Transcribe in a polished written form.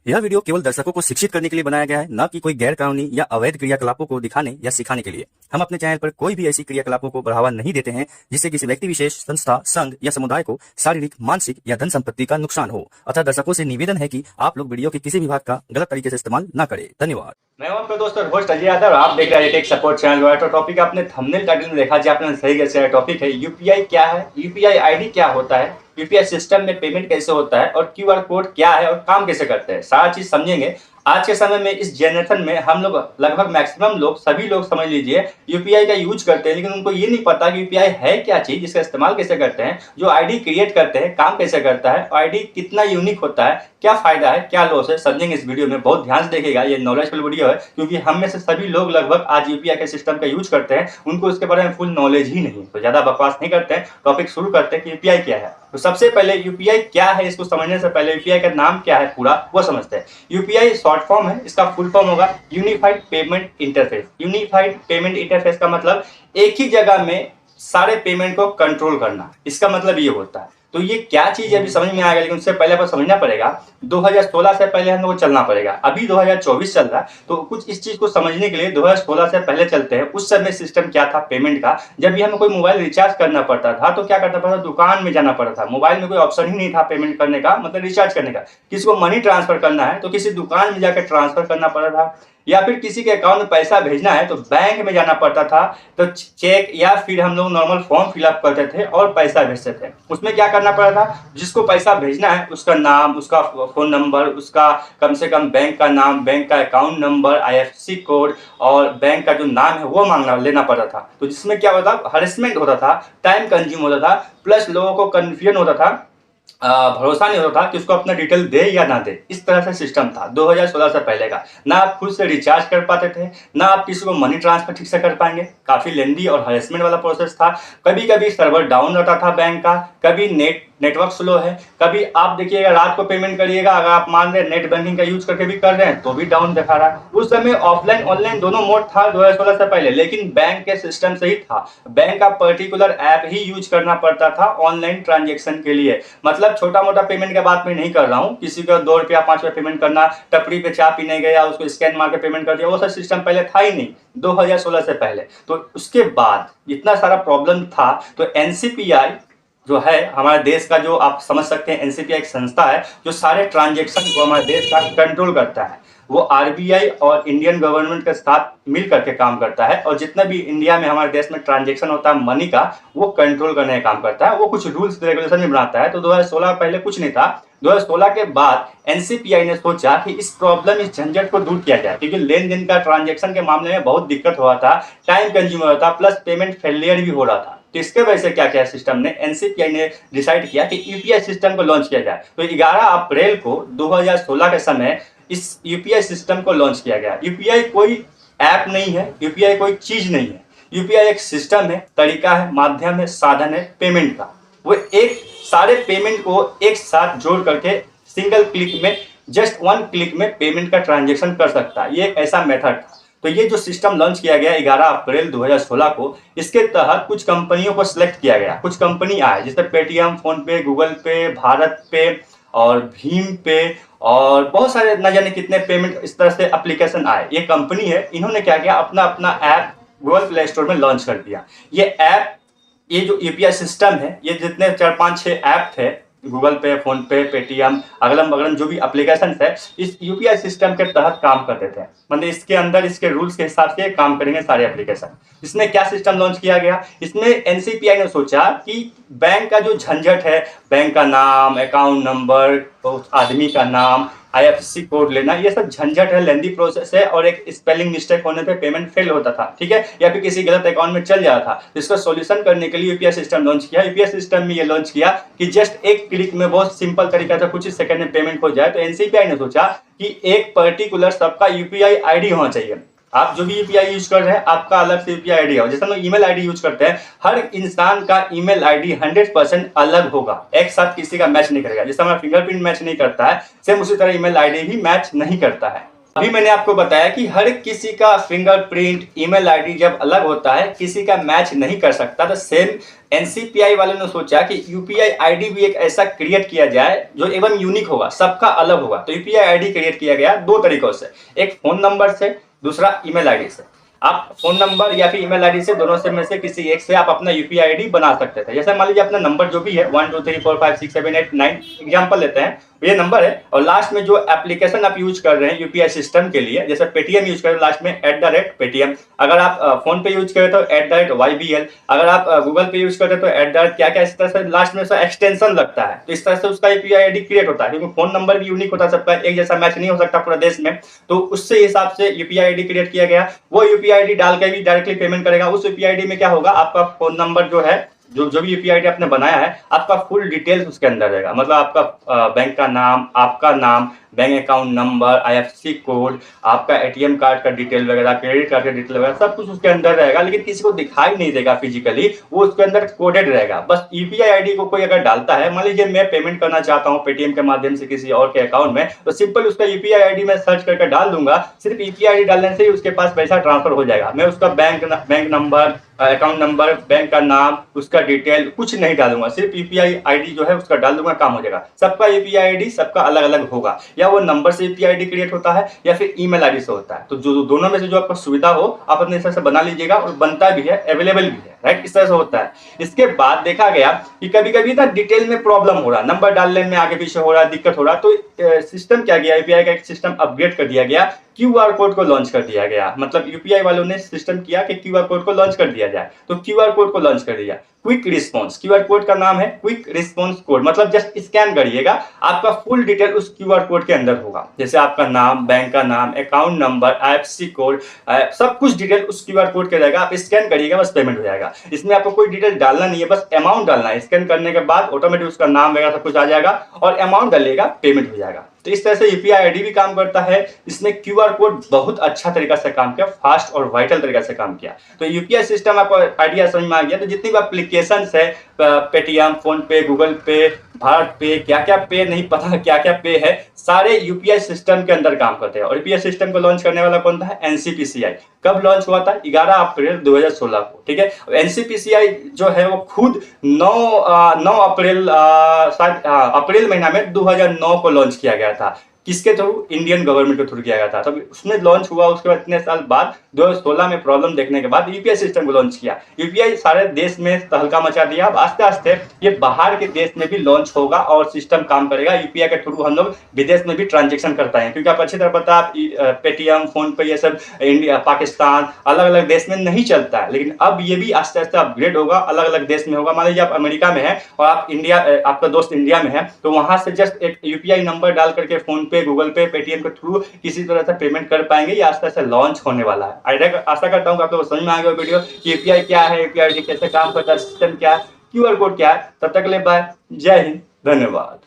यह वीडियो केवल दर्शकों को शिक्षित करने के लिए बनाया गया है, न कि कोई गैर कानूनी या अवैध क्रियाकलापों को दिखाने या सिखाने के लिए। हम अपने चैनल पर कोई भी ऐसी क्रियाकलापों को बढ़ावा नहीं देते हैं जिससे किसी व्यक्ति विशेष, संस्था, संघ या समुदाय को शारीरिक, मानसिक या धन संपत्ति का नुकसान हो। अतः दर्शकों से निवेदन है कि आप लोग वीडियो के किसी भी भाग का गलत तरीके से इस्तेमाल न करें। धन्यवाद। मैं हूं आपका दोस्त और होस्ट अजय यादव। आप देख रहे हैं टेक सपोर्ट चैनल। तो टॉपिक आपने थंबनेल टाइटल में देखा, जी आपने सही कैसे टॉपिक है यूपीआई क्या है, यूपीआई आईडी क्या होता है, यूपीआई सिस्टम में पेमेंट कैसे होता है और क्यूआर कोड क्या है और काम कैसे करते हैं, सारा चीज समझेंगे। आज के समय में इस जनरेशन में हम लोग लगभग मैक्सिमम लोग, सभी लोग समझ लीजिए यूपीआई का यूज करते हैं, लेकिन उनको ये नहीं पता कि यूपीआई है क्या चीज, इसका इस्तेमाल कैसे करते हैं, जो आईडी क्रिएट करते हैं काम कैसे करता है, आईडी कितना यूनिक होता है, क्या फायदा है क्या लॉस है, समझेंगे इस वीडियो में। बहुत ध्यान से देखिएगा, ये नॉलेजफुल वीडियो है, क्योंकि हम में से सभी लोग लगभग आज यूपीआई के सिस्टम का यूज करते हैं, उनको इसके बारे में फुल नॉलेज ही नहीं। तो ज्यादा बकवास नहीं करते हैं, टॉपिक शुरू करते हैं कि यूपीआई क्या है। तो सबसे पहले यूपीआई क्या है, इसको समझने से पहले यूपीआई का नाम क्या है पूरा वो समझते हैं। यूपीआई शॉर्ट फॉर्म है, इसका फुल फॉर्म होगा unified payment interface. Unified payment interface का मतलब एक ही जगह में सारे पेमेंट को कंट्रोल करना, इसका मतलब ये होता है। तो ये क्या चीज है अभी समझ में आएगा, लेकिन उससे पहले आपको समझना पड़ेगा 2016 से पहले हम लोग को चलना पड़ेगा। अभी 2024 चल रहा है, तो कुछ इस चीज को समझने के लिए 2016 से पहले चलते हैं। उस समय सिस्टम क्या था पेमेंट का, जब भी हमें कोई मोबाइल रिचार्ज करना पड़ता था तो क्या करना पड़ता था, दुकान में जाना पड़ता था। मोबाइल में कोई ऑप्शन ही नहीं था पेमेंट करने का, मतलब रिचार्ज करने का। किसी को मनी ट्रांसफर करना है तो किसी दुकान में जाकर ट्रांसफर करना पड़ता था, या फिर किसी के अकाउंट में पैसा भेजना है तो बैंक में जाना पड़ता था, तो चेक या फिर हम लोग नॉर्मल फॉर्म फिलअप करते थे और पैसा भेजते थे। उसमें क्या करना पड़ता था, जिसको पैसा भेजना है उसका नाम, उसका फोन नंबर, उसका कम से कम बैंक का नाम, बैंक का अकाउंट नंबर, आईएफएससी कोड और बैंक का जो नाम है वो मांगना लेना पड़ता था। तो जिसमें क्या होता था, हरेसमेंट होता था, टाइम कंज्यूम होता था, प्लस लोगों को कन्फ्यूजन होता था, भरोसा नहीं होता था कि उसको अपना डिटेल दे या ना दे। इस तरह से सिस्टम था 2016 से पहले का। ना आप खुद से रिचार्ज कर पाते थे, ना आप किसी को मनी ट्रांसफर ठीक से कर पाएंगे। काफी लेंदी और हरेसमेंट वाला प्रोसेस था। कभी कभी सर्वर डाउन रहता था बैंक का, कभी नेटवर्क स्लो है, कभी आप देखिएगा रात को पेमेंट करिएगा, अगर आप मान रहे नेट बैंकिंग का यूज करके भी कर रहे हैं तो भी डाउन दिखा रहा है। उस समय ऑफलाइन ऑनलाइन दोनों मोड था 2016 से पहले, लेकिन बैंक के सिस्टम से ही था। बैंक का पर्टिकुलर ऐप ही यूज करना पड़ता था ऑनलाइन ट्रांजेक्शन के लिए। मतलब छोटा मोटा पेमेंट की बात मैं नहीं कर रहा हूँ, किसी को 2 रुपया 5 रुपया पेमेंट करना, टपरी पे चाय पीने गया उसको स्कैन मार के पेमेंट कर दिया, वो सब सिस्टम पहले था ही नहीं 2016 से पहले। तो उसके बाद इतना सारा प्रॉब्लम था, तो एनसीपीआई जो है हमारे देश का, जो आप समझ सकते हैं एनसीपीआई एक संस्था है जो सारे ट्रांजेक्शन को हमारे देश का कंट्रोल करता है। वो आरबीआई और इंडियन गवर्नमेंट के साथ मिल करके काम करता है, और जितना भी इंडिया में हमारे देश में ट्रांजेक्शन होता है मनी का, वो कंट्रोल करने का काम करता है। वो कुछ रूल्स रेगुलेशन भी बनाता है। तो 2016 पहले कुछ नहीं था। 2016 के बाद एनसीपीआई ने सोचा कि इस प्रॉब्लम, इस झंझट को दूर किया जाए, क्योंकि लेन देन का ट्रांजेक्शन के मामले में बहुत दिक्कत हुआ था, टाइम कंज्यूम हो रहा था, प्लस पेमेंट फेलियर भी हो रहा था। तो इसके वजह से क्या किया सिस्टम ने, एनसीपीआई ने डिसाइड किया कि यूपीआई सिस्टम को लॉन्च किया जाए। तो 11 अप्रैल को 2016 के समय इस यूपीआई सिस्टम को लॉन्च किया गया। यूपीआई कोई ऐप नहीं है, यूपीआई कोई चीज नहीं है, यूपीआई एक सिस्टम है, तरीका है, माध्यम है, साधन है पेमेंट का। वो एक सारे पेमेंट को एक साथ जोड़ करके सिंगल क्लिक में, जस्ट 1 क्लिक में पेमेंट का ट्रांजेक्शन कर सकता है। ये एक ऐसा मेथड था। तो ये जो सिस्टम लॉन्च किया गया 11 अप्रैल 2016 को, इसके तहत कुछ कंपनियों को सिलेक्ट किया गया। कुछ कंपनी आए जैसे पेटीएम, फोन पे, गूगल पे, भारत पे और भीम पे, और बहुत सारे न जाने कितने पेमेंट इस तरह से एप्लीकेशन आए। ये कंपनी है, इन्होंने क्या किया, अपना अपना ऐप गूगल प्ले स्टोर में लॉन्च कर दिया। ये ऐप, ये जो यूपीआई सिस्टम है, ये जितने 4, 5, 6 ऐप थे, गूगल पे, फोन पे, पेटीएम, अगलम बगलम जो भी एप्लीकेशन है, इस यूपीआई सिस्टम के तहत काम करते थे। मतलब इसके अंदर, इसके रूल्स के हिसाब से काम करेंगे सारे एप्लीकेशन। इसमें क्या सिस्टम लॉन्च किया गया, इसमें एनसीपीआई ने सोचा कि बैंक का जो झंझट है, बैंक का नाम, अकाउंट नंबर, आदमी का नाम, आईएफएससी कोड लेना, ये सब झंझट है, लेंदी प्रोसेस है, और एक स्पेलिंग मिस्टेक होने पे पेमेंट फेल होता था, ठीक है, या फिर किसी गलत अकाउंट में चल जाता था। तो इसका सॉल्यूशन करने के लिए यूपीआई सिस्टम लॉन्च किया। यूपीआई सिस्टम में ये लॉन्च किया कि जस्ट 1 क्लिक में, बहुत सिंपल तरीका था, कुछ ही सेकंड में पेमेंट हो जाए। तो एनसीपीआई ने सोचा कि एक पर्टिकुलर सबका यूपीआई आईडी होना चाहिए। आप जो भी यूपीआई यूज कर रहे हैं, आपका अलग से यूपीआई आईडी हो। जैसे हम लोग ईमेल आईडी यूज करते हैं, हर इंसान का ईमेल आईडी 100% अलग होगा, एक साथ किसी का मैच नहीं करेगा। जैसे हमारा फिंगरप्रिंट मैच नहीं करता है, सेम उसी तरह ईमेल आईडी भी मैच नहीं करता है। अभी मैंने आपको बताया कि हर किसी का फिंगरप्रिंट, ईमेल आईडी जब अलग होता है, किसी का मैच नहीं कर सकता, तो सेम एनसीपीआई वालों ने सोचा कि यूपीआई आईडी भी एक ऐसा क्रिएट किया जाए जो एवं यूनिक होगा, सबका अलग होगा। तो यूपीआई आईडी क्रिएट किया गया दो तरीकों से, एक फोन नंबर से, दूसरा ईमेल आईडी से। आप फोन नंबर या फिर ईमेल आईडी से, दोनों से में से किसी एक से आप अपना यूपीआई आईडी बना सकते थे। जैसे मान लीजिए अपना नंबर जो भी है 1 2 3 4 5 6 7 8 9 एग्जाम्पल लेते हैं, ये नंबर है और लास्ट में जो एप्लीकेशन आप यूज कर रहे हैं यूपीआई सिस्टम के लिए, जैसे पेटीएम यूज कर रहे हैं लास्ट में @पेटीएम, अगर आप फोन पे यूज करें तो @YBL, अगर आप गूगल पे यूज करते तो क्या क्या, इस तरह से लास्ट में एक्सटेंशन लगता है। तो इस तरह से उसका यूपीआई आईडी क्रिएट होता है, क्योंकि फोन नंबर भी यूनिक होता है, सबका एक जैसा मैच नहीं हो सकता पूरा देश में। तो उससे हिसाब से यूपीआई आईडी क्रिएट किया गया। वो यूपीआई आईडी डाल के भी डायरेक्टली पेमेंट करेगा। उस यूपीआई आईडी में क्या होगा, आपका फोन नंबर जो है, जो भी यूपीआई आईडी आपने बनाया है, आपका फुल डिटेल्स उसके अंदर रहेगा। मतलब आपका बैंक का नाम, आपका नाम, bank account number, IFSC code, आपका एटीएम कार्ड का डिटेल वगैरह, क्रेडिट कार्ड का डिटेल वगैरह, सब कुछ उसके अंदर रहेगा। लेकिन किसी को दिखाई नहीं देगा फिजिकली, वो उसके अंदर कोडेड रहेगा। बस यूपीआई आईडी को कोई अगर डालता है, मान लीजिए मैं पेमेंट करना चाहता हूँ पेटीएम के माध्यम से किसी और के अकाउंट में, तो सिंपल उसका यूपीआई आईडी में सर्च करके डाल दूंगा। सिर्फ यूपीआई आईडी डालने से ही उसके पास पैसा ट्रांसफर हो जाएगा। मैं उसका bank number, account number, bank का नाम, उसका डिटेल कुछ नहीं डालूंगा, सिर्फ यूपीआई आईडी जो है उसका डाल दूंगा, काम हो जाएगा। सबका यूपीआई आईडी सबका अलग अलग होगा, या वो नंबर से यूपीआई आईडी क्रिएट होता है या फिर ईमेल आईडी से होता है। तो जो दोनों में से जो आपको सुविधा हो आप अपने हिसाब से बना लीजिएगा, और बनता भी है, अवेलेबल भी है, राइट। इस तरह से होता है। इसके बाद देखा गया कि कभी कभी ना डिटेल में प्रॉब्लम हो रहा, नंबर डालने में आगे पीछे हो रहा, दिक्कत हो रहा, तो सिस्टम क्या गया, यूपीआई का एक सिस्टम अपग्रेड कर दिया गया, क्यूआर कोड को लॉन्च कर दिया गया। मतलब यूपीआई वालों ने सिस्टम किया कि क्यूआर कोड को लॉन्च कर दिया जाए, तो क्यूआर कोड को लॉन्च कर दिया। क्विक रिस्पॉन्स, क्यूआर कोड का नाम है क्विक रिस्पॉन्स कोड, मतलब जस्ट स्कैन करिएगा, आपका फुल डिटेल उस क्यूआर कोड के अंदर होगा। जैसे आपका नाम, बैंक का नाम, अकाउंट नंबर, आईएफएससी कोड, सब कुछ डिटेल उस क्यूआर कोड के रहेगा। आप स्कैन करिएगा, बस पेमेंट हो जाएगा। इसमें आपको कोई डिटेल डालना नहीं है, बस अमाउंट डालना है। स्कैन करने के बाद ऑटोमेटिक उसका नाम वगैरह सब कुछ आ जाएगा, और अमाउंट डालिएगा, पेमेंट हो जाएगा। तो इस तरह से यूपीआई आईडी भी काम करता है। इसमें क्यूआर कोड बहुत अच्छा तरीका से काम किया, फास्ट और वाइटल तरीका से काम किया। तो यूपीआई सिस्टम आपको आइडिया समझ में आ गया। तो जितनी भी एप्लीकेशंस है, पेटीएम, फोन पे, गूगल पे, भारत पे, क्या क्या पे नहीं पता क्या क्या पे है, सारे यूपीआई सिस्टम के अंदर काम करते हैं। और यूपीआई सिस्टम को लॉन्च करने वाला कौन था, एनसीपीसीआई। कब लॉन्च हुआ था, 11 अप्रैल 2016 को, ठीक है। एनसीपीसीआई जो है वो खुद 9 अप्रैल शायद अप्रैल महीना में 2009 को लॉन्च किया गया था। किसके थ्रू, इंडियन गवर्नमेंट के थ्रू किया गया था। तब उसमें लॉन्च हुआ, उसके बाद इतने साल बाद 2016 में प्रॉब्लम देखने के बाद यूपीआई सिस्टम को लॉन्च किया। यूपीआई सारे देश में तहलका मचा दिया। अब आस्ते आस्ते ये बाहर के देश में भी लॉन्च होगा और सिस्टम काम करेगा। यूपीआई के थ्रू हम लोग विदेश में भी ट्रांजेक्शन करते हैं, क्योंकि आप अच्छी तरह पता है, पेटीएम, फोन पे, ये सब इंडिया, पाकिस्तान, अलग अलग देश में नहीं चलता है। लेकिन अब ये भी आस्ते आस्ते अपग्रेड होगा, अलग अलग देश में होगा। मान लीजिए आप अमेरिका में है और आप इंडिया, आपका दोस्त इंडिया में है, तो वहां से जस्ट एक यूपीआई नंबर डाल करके फोन पे, गूगल पे, पेटीएम के थ्रू किसी तरह से पेमेंट कर पाएंगे। ये आस्ते आस्ते लॉन्च होने वाला है। आशा करता हूँ कि आप लोगों को समझ में आ गया वीडियो कि यूपीआई क्या है, यूपीआई कैसे काम करता है, सिस्टम क्या है, क्यूआर कोड क्या है। तब तक ले बाय, जय हिंद, धन्यवाद।